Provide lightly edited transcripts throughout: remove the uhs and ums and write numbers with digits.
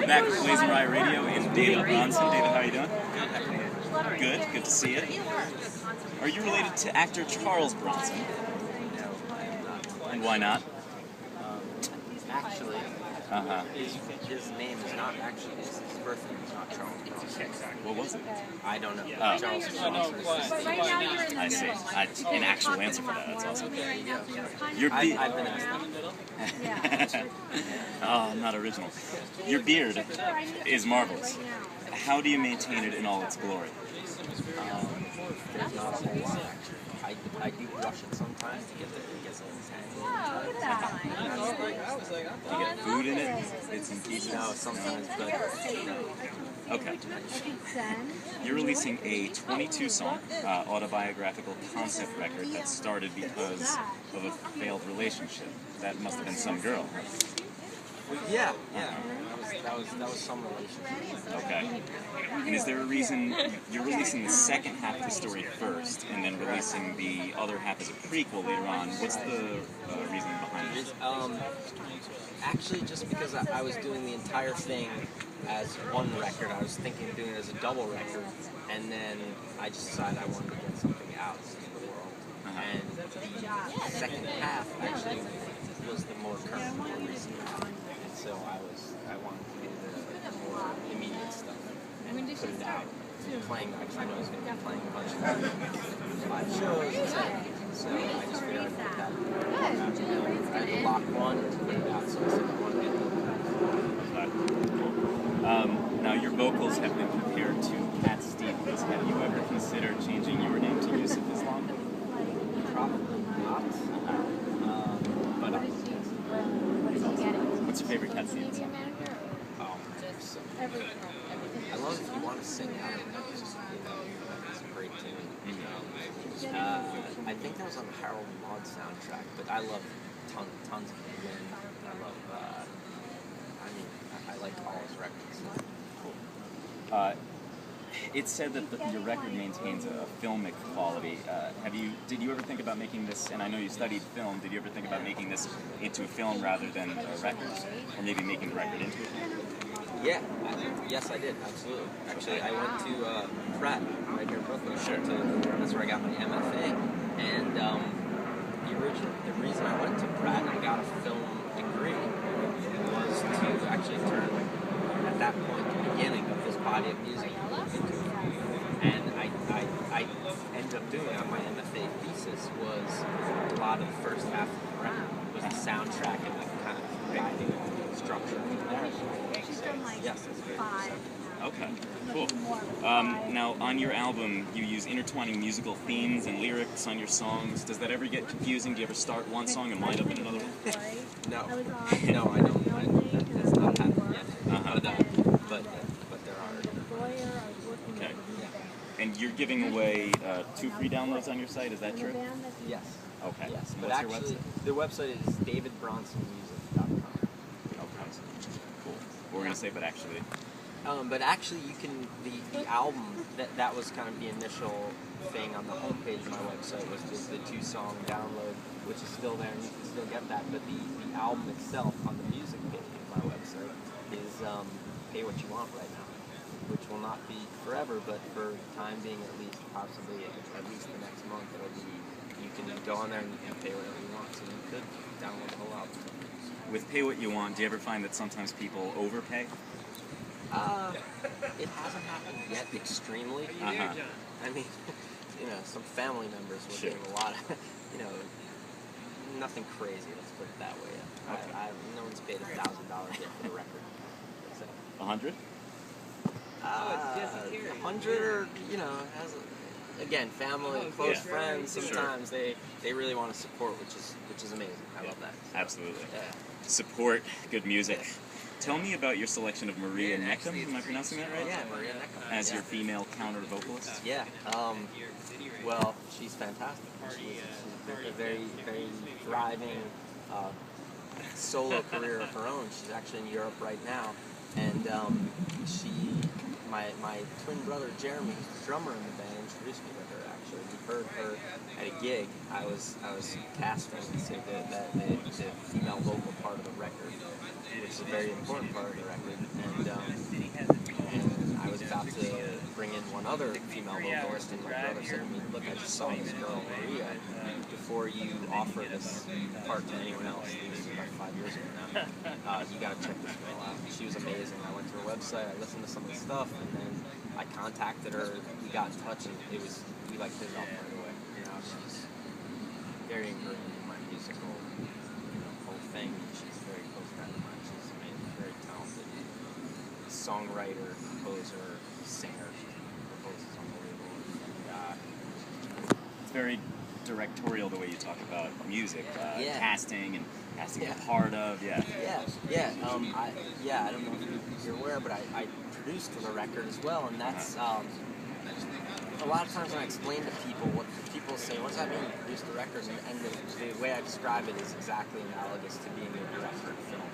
Back with Blazing Riot Radio and David Bronson. David, how are you doing? Good. Good to see you. Are you related to actor Charles Bronson? And why not? Actually, his name is not actually, his birth name is not Charles Bronson. What was it? I don't know. Oh. Charles Bronson is his name. I see. An actual answer for that. That's awesome. I've been asked that. Oh, not original. Your beard is marvelous. How do you maintain it in all its glory? There's not a whole lot, actually. I do brush it sometimes to get a little tangled. Do you get food in it? Bits and pieces? No, sometimes, but no. Okay. You're releasing a 22-song autobiographical concept record that started because of a failed relationship. That must have been some girl. Yeah. That was some relationship. Okay. And is there a reason you're releasing the second half of the story first, and then releasing the other half as a prequel later on? What's the reason behind it? Actually, just because I was doing the entire thing as one record, I was thinking of doing it as a double record, and then I just decided I wanted to get something out into the world. And the second half actually was the more current, more recent one. And so I wanted to do the more immediate stuff and put it out. Playing, I know I was going to be playing a bunch of live shows and stuff. So I just figured I'd put that out. I had to lock one to put it out, so I said I want to get it. Now, your vocals have been compared to Cat Stevens. Have you ever considered changing your name to Yusuf Islam? Probably not. But what's your favorite Cat Stevens song? So I love If You Want to Sing Out of Notes. It's a great tune. I think that was on the Harold Maude soundtrack, but I love tons of it. I love, I like all his records. Cool. It's said that your record maintains a filmic quality. Did you ever think about making this, and I know you studied film, did you ever think about making this into a film rather than a record? Or maybe making the record into a film? Yeah, yes I did, absolutely. Actually, I went to Pratt, right here in Brooklyn. Sure. That's where I got my MFA. And the reason I went to Pratt and got a film degree was to actually turn, at that point, the beginning of this body of music into a film. And I ended up doing on my MFA thesis was a lot of the first half of the record was the soundtrack and the kind of guiding structure. Yes, that's very okay, cool. Now, on your album, you use intertwining musical themes and lyrics on your songs. Does that ever get confusing? Do you ever start one song and wind up in another one? No, I don't. That's not happened yet. But there are. Okay. And you're giving away 2 free downloads on your site, is that true? Yes. Okay. Yes, And but what's actually, your website? the website is davidbronsonmusic.com. Cool. What we're going to say, but actually, you can, the album, that was kind of the initial thing on the homepage of my website, was just the 2-song download, which is still there, and you can still get that, but the album itself on the music page of my website is Pay What You Want right now, which will not be forever, but for time being at least, possibly at least the next month, it'll be, you can go on there and you can pay whatever you want, so you could download the whole album. With Pay What You Want, do you ever find that sometimes people overpay? It hasn't happened yet extremely. I mean, some family members were getting a lot of, nothing crazy, let's put it that way. Okay. No one's paid $1,000 yet for the record. So. 100? 100 or, again, family, close friends, sometimes they really want to support, which is amazing. I love that. So, absolutely. Yeah. Support good music. Tell me about your selection of Maria Neckham, am I pronouncing that right? Yeah, Maria Neckham. As your female counter vocalist? Yeah. Well, she's fantastic. She's a very, very thriving solo career of her own. She's actually in Europe right now, and my twin brother Jeremy, who's the drummer in the band, introduced me to her. Actually, we heard her at a gig. I was casting the female vocal part of the record, which is a very important part of the record, and and one other female vocalist, and my brother said to me, look, I just saw this girl, Maria, before you offer this part to anyone else, this was about 5 years ago now, you gotta check this girl out. She was amazing. I went to her website, I listened to some of the stuff, and then I contacted her, we got in touch, and we like hit it off right away. You know, she's very encouraging in my musical, whole thing. She's a very close friend of mine. She's amazing, very talented songwriter, composer, singer. Her voice is unbelievable. And, It's very directorial the way you talk about music, casting and casting a Yeah. part of, yeah. I don't know if you're aware, but I produced the record as well, and that's a lot of times when I explain to people, what people say, what does that mean you produced the record? And the way I describe it is exactly analogous to being a director of film.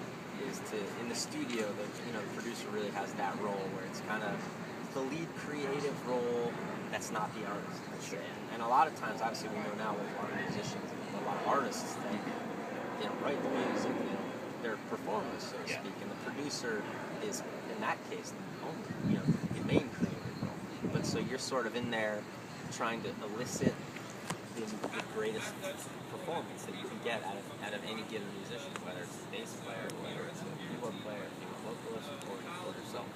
Is to, in the studio, the producer really has that role where it's kind of the lead creative role that's not the artist. Sure. And a lot of times, obviously, we know now with a lot of musicians and a lot of artists that they don't write the music, they're performers, so to speak, and the producer is, in that case, the main creative role. But so you're sort of in there trying to elicit the greatest performance that you can get out of any given musician, whether it's a bass player, whether it's a keyboard player, a vocalist, or yourself.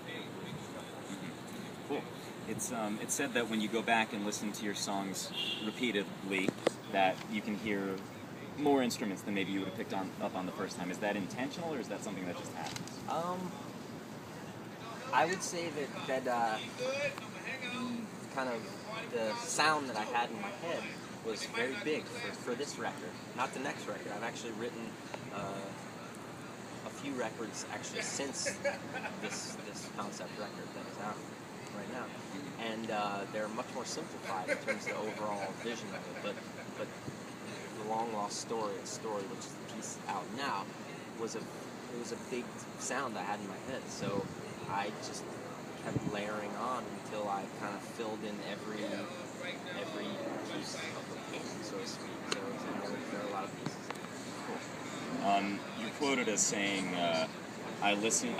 Cool. It's said that when you go back and listen to your songs repeatedly, that you can hear more instruments than maybe you would have picked up on the first time. Is that intentional, or is that something that just happens? I would say that the sound that I had in my head was very big for this record, not the next record. I've actually written a few records actually since this concept record that is out right now, and they're much more simplified in terms of the overall vision of it. But the Long Lost Story, which is the piece out now, was a big sound I had in my head. So I just kept layering on until I kind of filled in every piece of the painting, so to speak. So there are a lot of pieces. Cool. You're quoted as saying, I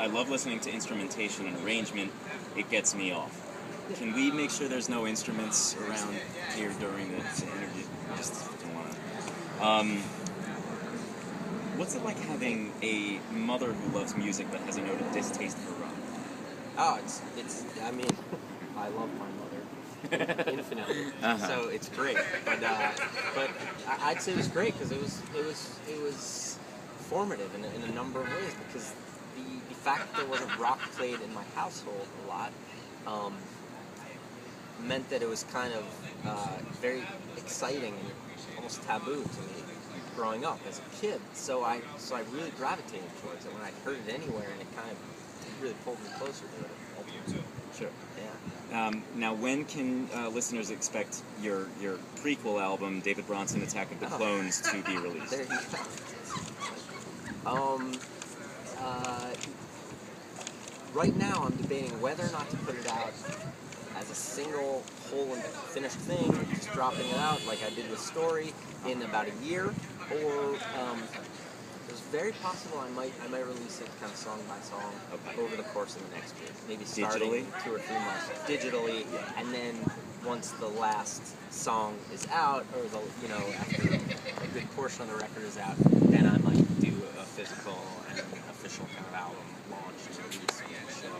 love listening to instrumentation and arrangement. It gets me off. Can we make sure there's no instruments around here during the interview? Just don't want to. What's it like having a mother who loves music but has a noted distaste for rock? Oh, I mean, I love my mother infinitely, so it's great. But I'd say it was great because it was formative in a number of ways, because the fact that there wasn't rock played in my household a lot meant that it was kind of very exciting and almost taboo to me growing up as a kid. So I really gravitated towards it when I heard it anywhere, and it kind of really pulled me closer to it ultimately. Sure. Yeah. Now, when can listeners expect your prequel album, David Bronson, Attack of the Clones, to be released? There you go. Right now, I'm debating whether or not to put it out as a single, whole and finished thing, just dropping it out like I did with Story in about a year, or it's very possible I might release it kind of song by song over the course of the next year, maybe starting in 2 or 3 months digitally, and then once the last song is out, or after a good portion of the record is out, then I might do a physical and official kind of album launch and release and show.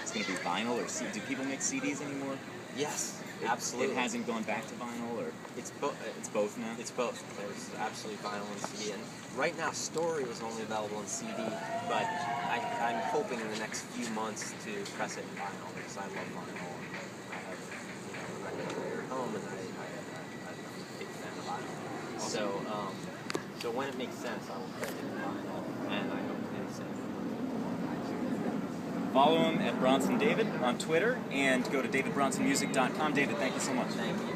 It's going to be vinyl or CD? Do people make CDs anymore? Yes, absolutely. It hasn't gone back to vinyl, or it's both. It's both now. It's both. There's absolutely vinyl and CD, and right now Story is only available in CD, but I'm hoping in the next few months to press it in vinyl, because I love vinyl. I have a record player at home, and I'm a big fan of vinyl. So when it makes sense, I will press it in vinyl, and I hope to do the same. Follow him at Bronson David on Twitter, and go to davidbronsonmusic.com. David, thank you so much. Thank you.